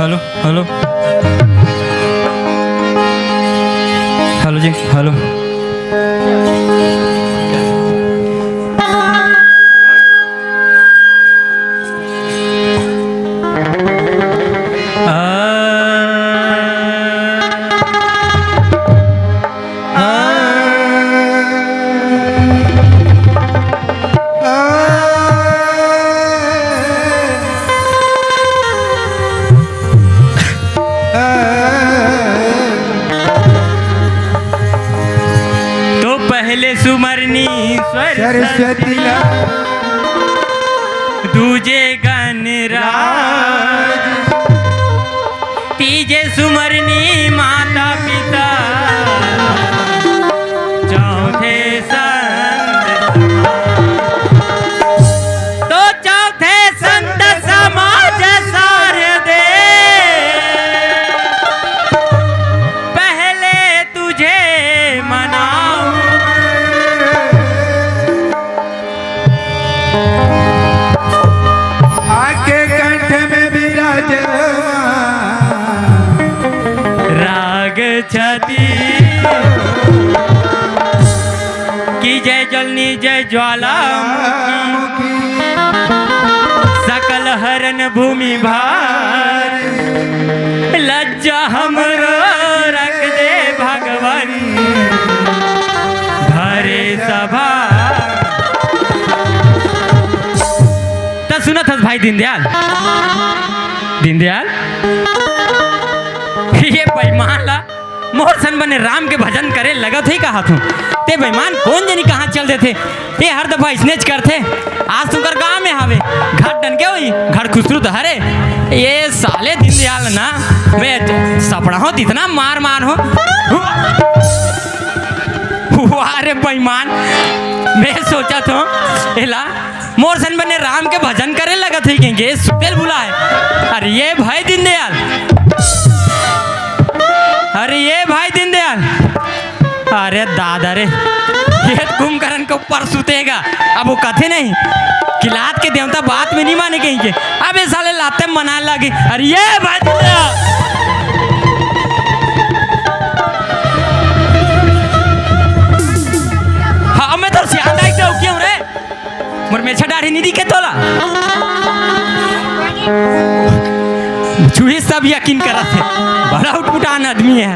Hello hello hello जी hello. सुमरनी Saraswati दूजे गणराज तीजे सुमरनी माता पिता चौथे संत तो चौथे संत समाज सारे दे पहले तुझे मनाऊं आके कंठ में विराज राग छती की जय जलनी जय ज्वाला सकल हरन भूमि भार लज्जा हमरो रख दे भगवान भरे सभा। तो सुना था भाई दीनदयाल दीनदयाल ये बेईमान ला मोर सन बने राम के भजन करे लगत ही कहा तू ते बेईमान कौन जनी कहाँ चल देते ते हर दफा स्नेच करते आज तुमकर गाँव में हावे घाट डन के हुई घर खुसरू तो हरे ये साले दीनदयाल ना मैं सपना हो इतना मार मार हो अरे बेईमान मैं सोचा तो एला मोर सन बने राम के भजन करे लगत ही कहेंगे सुतेल बुला है। अरे ये भाई दीनदयाल अरे ये भाई दीनदयाल अरे दादा रे ये कुंभकर्ण के ऊपर सुतेगा अब वो कथे नहीं किलात के देवता बात में नहीं माने कहेंगे अब ये साले लाते मना लगे। अरे ये भाई दीनदयाल हाँ मैं तो सियान दाई क्यों रे मोर मेछा दाढ़ी नहीं दिखे तोला चूहे सब यकीन करा थे बड़ा उठपुटान आदमी है।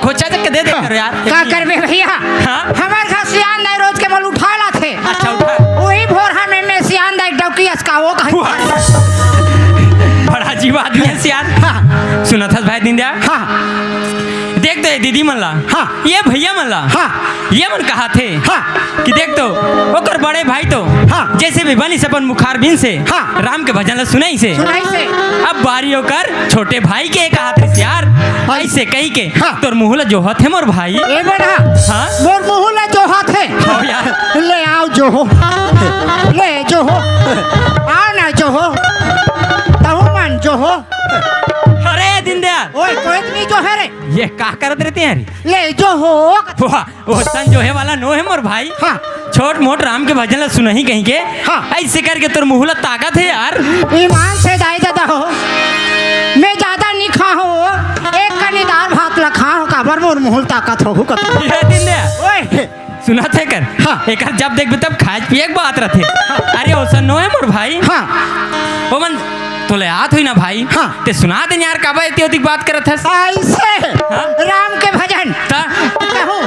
खोचा तक दे दे करो यार का करबे भैया हाँ? हमार घर सियान दाई रोज के मल उठा ला थे अच्छा उठा वही भोर हमें में सियान दाई डौकी अस्कावो कहीं बड़ा जीव आदमी है सियान। हाँ सुना था भाई दीनदयाल हाँ देख तो ये दीदी मन ला हाँ ये भैया मन ला हाँ ये मन कहा थे हाँ कि देख तो ओकर बड़े भाई तो हाँ जैसे भी बनी सपन मुखार बिन से हाँ राम के भजन ला सुनाई से सुनाई से अब बारी होकर छोटे भाई के कहा थे यार ऐसे कही के हाँ। तोर मुहला जो है मोर भाई ए बड़ा हाँ मोर मुहुला जो हाथ है हाँ यार ले आओ जो हो ले जो हो आओ ना जो हो तहु मन जो हो अरे दीनदयाल ओए कोई नहीं जो है रे ये का करत रहते हैं ले जो हो वो सन जो है वाला नो है मोर भाई हाँ छोट मोट राम के भजन ला सुनही कहीं के हाँ। ऐसे करके तोर मुहला ताकत है यार ईमान से दाई दादा हो मैं ज्यादा नहीं खा हो एक कनी दाल भात ला खा हो काबर मोर मुहुल ताकत हो कत ये दीनदयाल ओए सुना थे कर हाँ। एक जब देखबे तब खाए पिए के बात रहते अरे ओ सन नो है मोर भाई हाँ ओ मन तोले याद हुई ना भाई हाँ। ते सुना दे यार काबा इतनी अधिक बात करत है ऐसे हाँ? राम के भजन ता कहूँ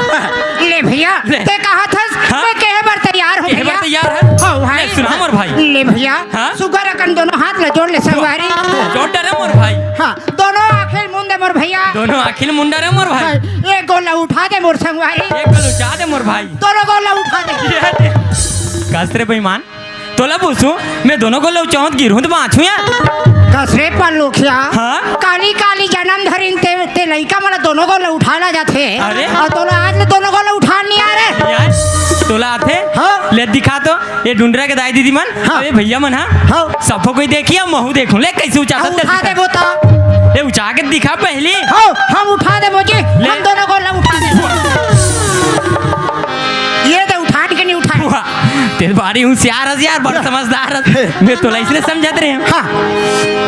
ले भैया ले। ते कहा था हाँ? मैं कहे बार तैयार हो ये भैया बात तैयार है हाँ भाई ले सुना मोर भाई ले भैया हाँ? सुगर अकन दोनों हाथ ले जोड़ ले संगवारी जोड़ डरे मोर भाई हाँ दोनों आखिर मुंडे मोर भैया दोनों आखिल मुंडा रे मोर भाई एक गोला उठा दे मोर संगवारी एक गल उठा दे मोर भाई दोनों गोला उठा दे कसरे बेईमान तोला पूछू मैं दोनों को लो चौथ गिरूं तो बाँचू यार कसरे पर लोखिया हाँ? काली काली जन्म धरिन ते लइका मला दोनों गोला उठा ला जाते अरे? और दोनों आज ले दोनों गोला उठा नहीं आ रहे यार तोला आथे हाँ? ले दिखा तो ये ढूंढरा के दाई दीदी मन हाँ? अरे भैया मन हाँ हाँ? सबको कोई देखिए महू देखूं ले कैसे उठा हाँ, उठा दे बोता ले उठा के दिखा पहले हाँ हम उठा दे मुझे हम दोनों गोला उठा दे ये दे उठा के नहीं उठा ते बारी होशियार हस यार, बड़ा समझदार हस। मैं तो इसने समझत रहे हैं। हाँ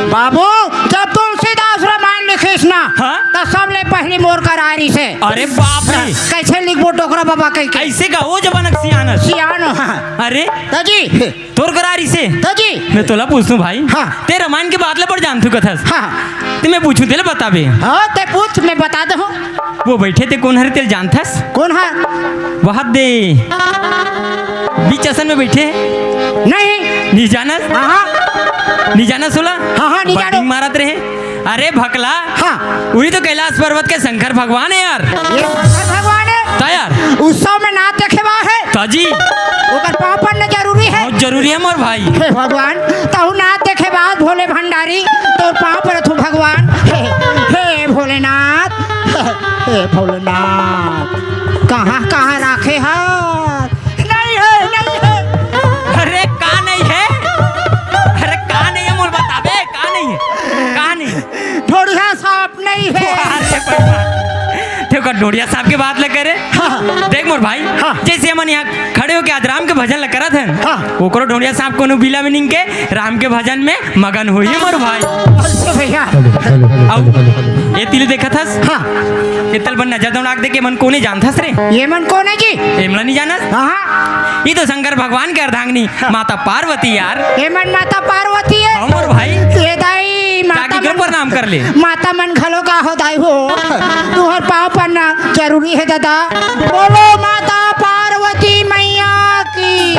बाबू, जब तुलसीदास रामायण लिखिस ना, हाँ? तो सबले पहली मोर करारी से। अरे बाप रे, कैसे लिखबो टोकरा बाबा कह के ऐसे का वो जबानक सियानस। सियानो। हाँ अरे तजी तोर करारी से तजी। मैं तोला पूछूं भाई। हाँ। ते रामायण के बातले पर जानतू कथस। हाँ ते मैं पूछूं तेले बताबे। हाँ ते पूछ, मैं बता दे हूँ। वो बैठे थे कौन हरे तेल जानथस? कौन है? वहां दे बीच आसन में बैठे नहीं जानस? हाँ नहीं जानस होला? हाँ, नहीं जानो। बटिंग मारत रहे। अरे भकला, हाँ उरी तो कैलाश पर्वत के शंकर भगवान है यार। ये शंकर भगवान है। ता यार उत्सव में नाच देखे बा है, ताजी ओकर पाँव पड़ना जरूरी है। बहुत जरूरी है मोर भाई। हे भगवान, तहु नाथ देखे बाद भोले भंडारी तो पाँव पर तू भगवान। हे भोलेनाथ, हे भोलेनाथ, कहाँ कहाँ राखे हाथ? नहीं है, नहीं है। अरे का नहीं है? अरे का नहीं है मोर बताबे, का नहीं है? का नहीं है? ढोड़िया सांप नहीं है। अरे भगवान, देखो डोडिया साहब के बात लग करे। हाँ। देख मोर भाई, हाँ। जैसे हमन यहाँ खड़े होके आज राम के भजन लग करत हैं। हाँ। ओकरो डोडिया साहब कोनो बिला में निंग के राम के भजन में मगन हुई मोर भाई। अच्छा भैया। अब ये तिल देखा थस? हाँ ये तल बन नजर दौड़ाक दे के मन कोने जानथस रे? ये मन कौन है जी? एमला नहीं जानस? हाँ ये तो शंकर भगवान के अर्धांगिनी माता पार्वती यार। ये मन माता पार्वती है। हाँ मोर भाई, ये दाई माता जाके क्यों प्रणाम कर ले? माता मन घलो का हो दाई हो, तुहर पाँव पड़ना जरूरी है दादा। बोलो माता पार्वती मैया की।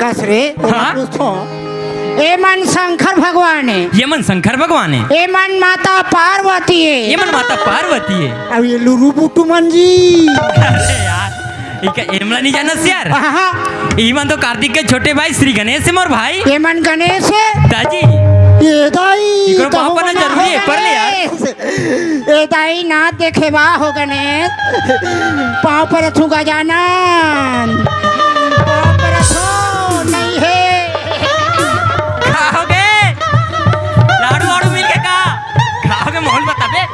कस रे हाँ? पूछो, ए मन शंकर भगवान है, ये मन शंकर भगवान है, ए मन माता पार्वती है। ये मन माता पार्वती है। अब ये लुरु बुटू मन जी। अरे यार, इका एमला नहीं जानस यार? हाँ ई मन तो कार्तिक के छोटे भाई श्री गणेश है मोर भाई। ये मन गणेश है। दाजी ये दाई इकरो तो पाँव पड़ना मना जरूरी है, हो पर ले यार। गणेश। ए दाई नाथ देखे बा हो गणेश, पाँव पर अथू गजानन, पाँव पर अथू नहीं है। खाओगे लाडू वाडू मिल के का खाओगे? माहौल बताबे।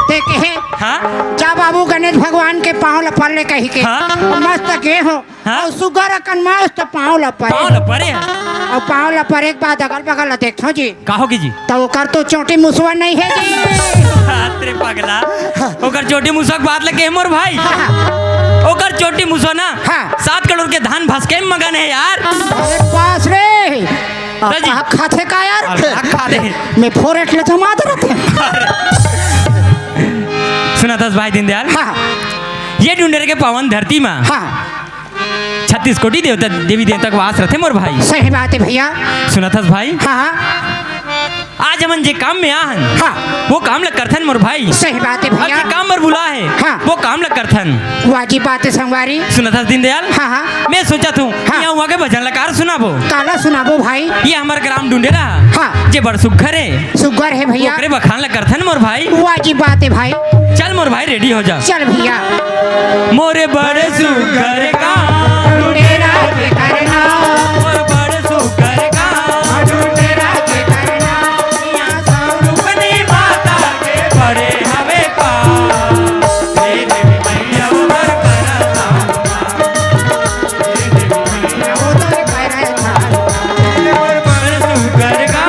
देखे है हाँ जा बाबू गणेश भगवान के पाँव लपड़ ले कही के। हाँ? मस्त के हो हाँ? और सुगर अकन मस्त पाँव लपड़े पाँव लपरे है। और पाँव लपड़े के बाद अगल बगल देखो जी, कहोगे जी? तो ओकर तो चोटी मुसवा नहीं है जी। तेरे पगला, ओकर छोटी मुसक बात लगे मोर भाई। हाँ। ओकर छोटी मुसो ना हाँ। 7 करोड़ के धान भसके में मगन है यार। अरे पास रे दादी। खाते का यार? अरे खा ले। मैं फोरेट ले जमा दे रहते। सुना था भाई दीनदयाल, हाँ ये ढूंढेरे के पावन धरती में हाँ 36 कोटि देवता देवी देवता के वास रहते मोर भाई। सही बात है भैया। सुना था भाई, हाँ आज हमन जे काम में आहन हाँ वो काम लग करथन मोर भाई। सही बात है और भैया। जे काम पर बुला है हाँ। वो काम लग करथन। वाजिब बात है संगवारी। सुना था दीनदयाल, हाँ हाँ मैं सोचा तू हाँ। यहाँ हुआ के भजन लकार सुनाबो। काला सुनाबो भाई। ये हमार ग्राम ढूंढेरा हाँ। जे बड़ सुघर है, सुगर है भैया। ओकरे बखान लग करथन मोर भाई। वाजिब बात है भाई। चल मोर भाई रेडी हो जा। चल भैया। मोरे बड़े सुघर का ढूंढेरा के करना, मोर बड़े सुघर का ढूंढेरा के करना, यहाँ सब रुकनी माता के बड़े हवे का हे देवी मैया उधर करता हे देवी मैया उधर करना, मोर बड़े सुघर का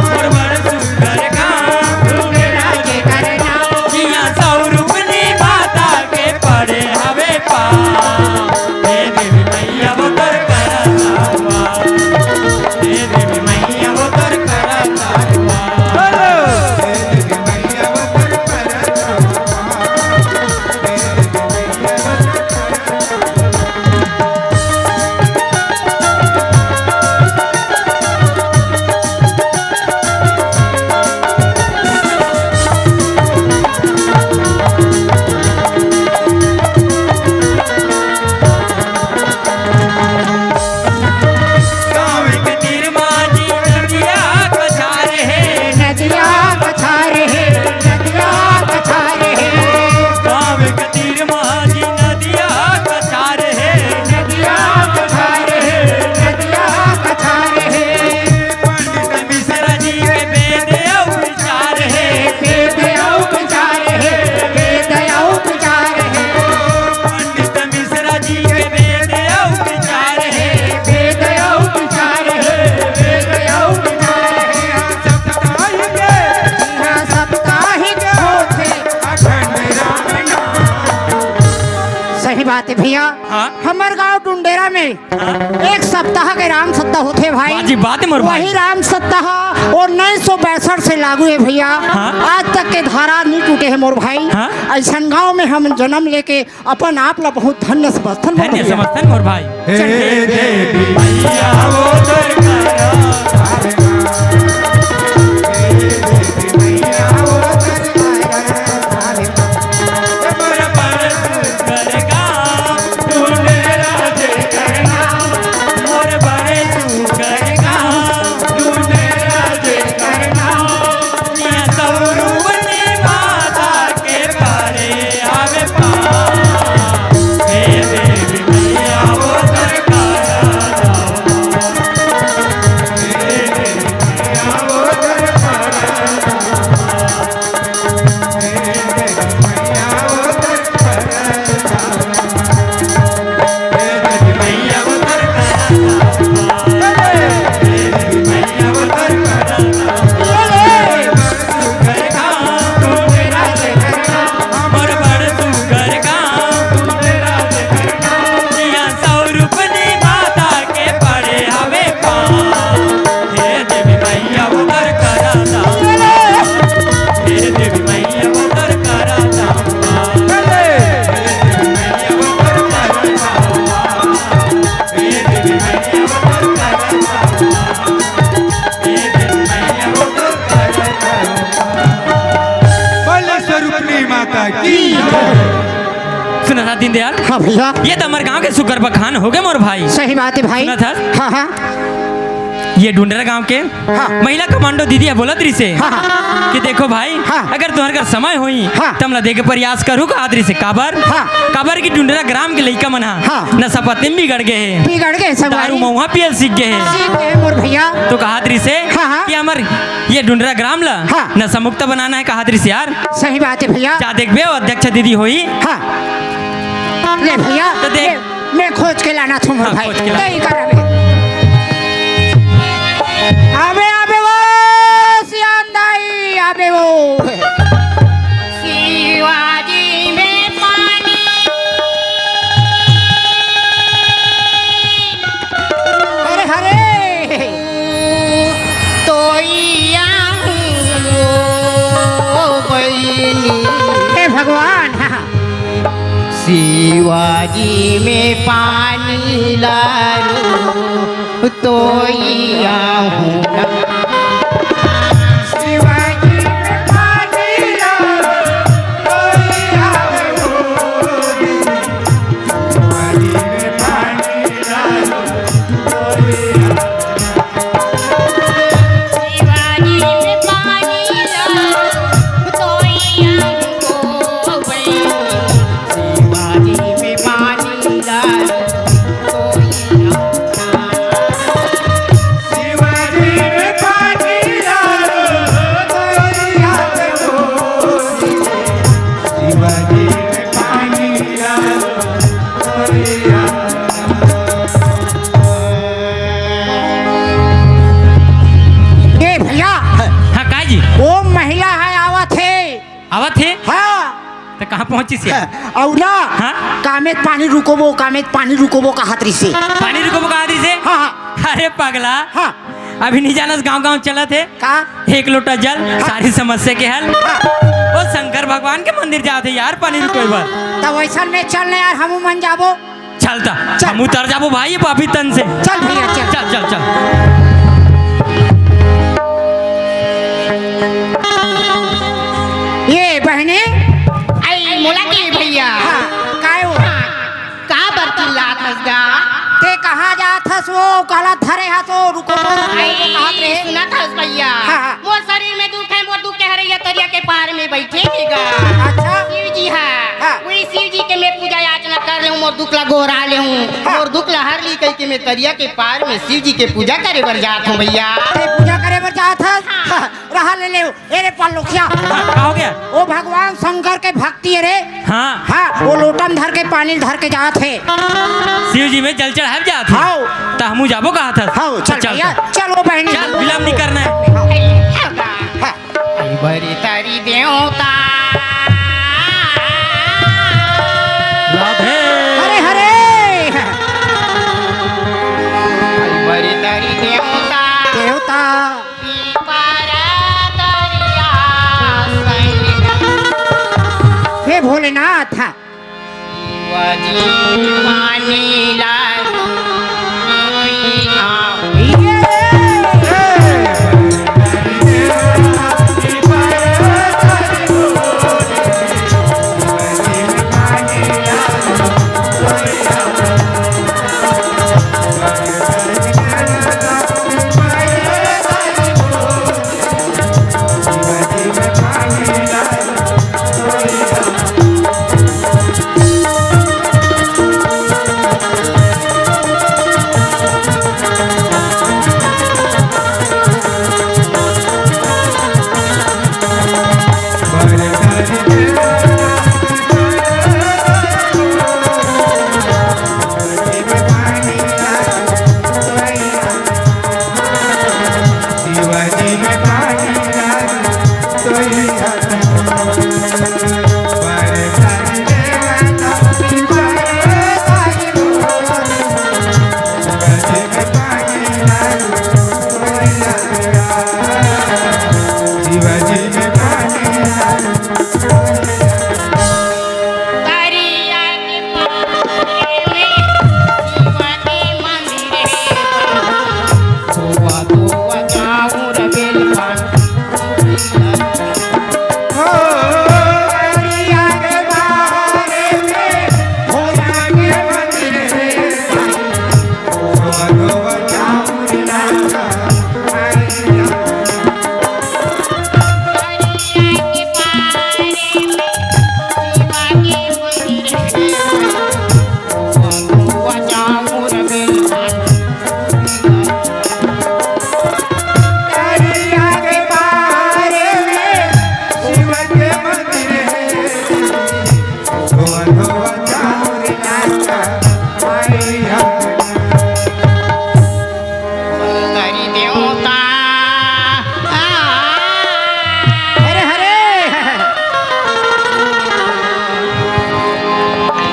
मोर बड़े सुघर का ढूंढेरा के करना, जिया सौ रुकनी माता के बड़े हवे भैया हाँ? हमार गांव डुंडेरा में हाँ? एक सप्ताह के राम सप्ताह होते भाई। बाजी बात है मोर भाई। वही राम सप्ताह और 1962 से लागू है भैया। हाँ? आज तक के धारा नहीं टूटे है मोर भाई। हाँ? ऐसा गांव में हम जन्म लेके अपन आप ला बहुत धन्य समर्थन धन्य समर्थन मोर भाई। हे देवी मैया वो दरकारा सुना था दीनदयाल। हाँ भैया ये तो हमारे गांव के सुकर बखान हो गए मोर भाई। सही बात है भाई। सुना था? हाँ हाँ ये डुंडरा गांव के हाँ। महिला कमांडो दीदी है बोलत रही से हाँ, हाँ। कि देखो भाई हाँ। अगर तुम्हारे घर समय हुई हाँ। तमला दे के प्रयास करू का आदरी से काबर हाँ। काबर की डुंडरा ग्राम के लइका मन हाँ। नशा पत्ती में बिगड़ गए हैं, बिगड़ गए सब दारू महुआ पियल सीख गए हैं। सीख गए मोर भैया। तो कहादरी से हाँ, हाँ। कि हमार ये डुंडरा ग्राम ला हाँ। नशा मुक्त बनाना है कहादरी से यार। सही बात है भैया। जा देख बे अध्यक्ष दीदी हुई हाँ ले भैया तो देख। मैं खोज के लाना था मोर हाँ, भाई। खोज के लाना। नहीं करावे आबे आबे वो सियांदाई आबे वो शिवाजी में पानी अरे हरे तो बहनी हे भगवान। हाँ, हाँ। शिवाजी में पानी लालो तो हूँ शिवाजी में पानी लाओ, कोई आवे शिवाजी में पानी लालो तो हूँ शिवाजी में पानी लालो शिवाजी में पानी डालो कोई आवे बोली। शिवाजी में पानी डालो कोई आवे। ये भैया हाँ का जी वो महिला है आवत है। आवत है हाँ तो कहाँ पहुंची से और ना हाँ? कामेत पानी रुकोबो कामेत पानी रुकोबो का हाथरी से। पानी रुको कहादरी से हाँ हाँ अरे पगला हाँ अभी नहीं जाना गांव गांव चला थे का एक लोटा जल सारी समस्या के हल हाँ। वो शंकर भगवान के मंदिर जाते यार पानी रुको बार तब वैसा में चलने यार हम मन जाबो। चलता चल। हम उतर जाबो भाई ये पापी तन से चल भैया चल। चल चल चल ये बहने आई मोला के भैया हाँ काय हो का बर्ती लात हसगा ते कहाँ जात हस वो काला धरे हाथो रुको कहाँ रहे। सुना था भैया हाँ, हाँ। मोर शरीर में दुख है मोर दुख के हरैया तरिया के पार में बैठेगा अच्छा शिव जी है हाँ। वही शिव जी के मैं पूजा याचना कर ले हूँ मोर दुख ला गोरा ले हूँ हाँ। मोर दुख ला हर ली कह के मैं तरिया के पार में शिव जी के पूजा करे बर जात हूँ भैया ते पूजा करे बर जात हस। हाँ, रहा ले ले अरे पालोखिया का हो गया वो भगवान शंकर के भक्ति है रे। हाँ हाँ वो लोटम धर के पानी धर के जात है। शिव जी में जल चढ़ाए जात हाँ। तो हमू जाबो कहा था हाँ चल भैया चलो बहनी चल विलम्ब नहीं करना है हाँ। बरी तारी देवता राधे हरे हरे पानी ला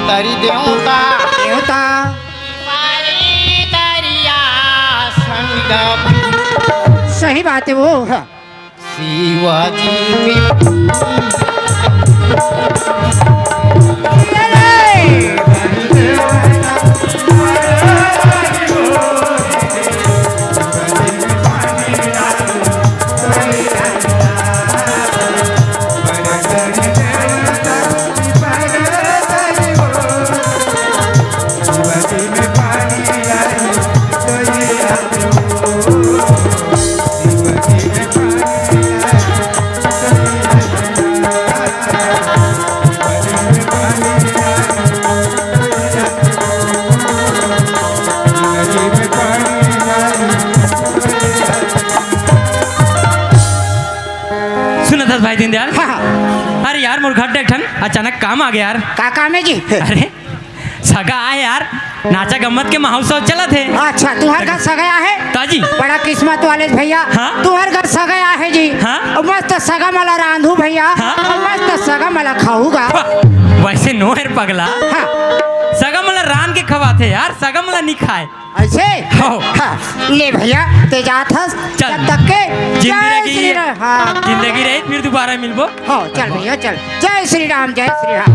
तरी देवता देवता पारी दरिया संग सही बात है वो हाँ। शिवाजी भाई दीनदयाल। हाँ हाँ। अरे यार मोर घर ठन अचानक काम आ गया यार। का काम है जी? अरे सगा आए यार, नाचा गम्मत के महोत्सव चला थे। अच्छा तुम्हारे घर सगाया है? ताजी बड़ा किस्मत वाले भैया। हाँ? तुम्हारे घर सगाया है जी। हाँ? और मस्त सगा मला रांधू भैया। हाँ? और मस्त सगा मला खाऊंगा। वैसे नो है पगला। हाँ। सगा मला रान के खवाते यार, सगा मला नहीं खाए। ऐसे हो। हाँ। ले भैया ते जात हस चल। तब तक के जिंदगी जय श्री राम। हाँ जिंदगी रही फिर दोबारा मिलबो। हाँ चल भैया चल। जय श्री राम जय श्री राम।